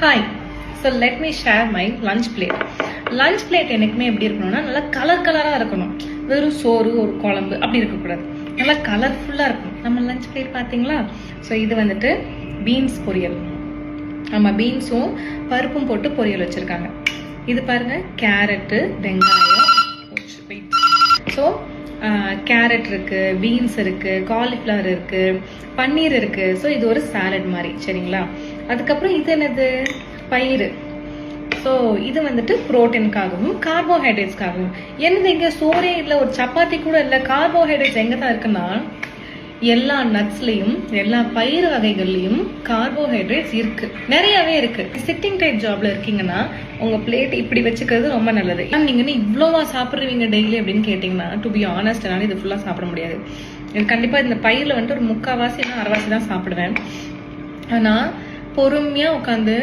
Hi. So let me share my lunch plate. Lunch plate எனக்குமே எப்படி இருக்கணும்னா நல்லா கலராக இருக்கணும். வெறும் சோறு ஒரு குழம்பு அப்படி இருக்கக்கூடாது, நல்லா கலர்ஃபுல்லாக இருக்கணும். நம்ம லஞ்ச் பிளேட் பார்த்தீங்களா? ஸோ இது வந்துட்டு பீன்ஸ் பொரியல். ஆமாம், பீன்ஸும் பருப்பும் போட்டு பொரியல் வச்சுருக்காங்க. இது பாருங்க, கேரட்டு, வெங்காயம். ஸோ கேரட் இருக்கு, பீன்ஸ் இருக்கு, காலிஃப்ளவர் இருக்கு, பன்னீர் இருக்கு. ஸோ இது ஒரு சாலட் மாதிரி, சரிங்களா? அதுக்கப்புறம் இது என்னது? பயிறு. ஸோ இது வந்துட்டு புரோட்டீனுக்காகவும் கார்போஹைட்ரேட்ஸ்க்காகவும். என்னது இங்கே சோறே இல்லை, ஒரு சப்பாத்தி கூட இல்லை. கார்போஹைட்ரேட்ஸ் எங்கே தான் இருக்குன்னா எல்லா நட்ஸ்லையும் எல்லா பயிறு வகைகள்லையும் கார்போஹைட்ரேட்ஸ் இருக்கு, நிறையவே இருக்கு. சிட்டிங் டைப் ஜாப்ல இருக்கீங்கன்னா உங்க பிளேட் இப்படி வச்சுக்கிறது ரொம்ப நல்லது. நீங்க இவ்வளோவா சாப்பிடுவீங்க டெய்லி அப்படின்னு கேட்டீங்கன்னா, டு பி ஆனஸ்ட், என்னால இது ஃபுல்லா சாப்பிட முடியாது. இது கண்டிப்பா இந்த பயிர்ல வந்துட்டு ஒரு 3/4 அரைவாசி தான் சாப்பிடுவேன். ஆனா பொறுமையா உட்காந்து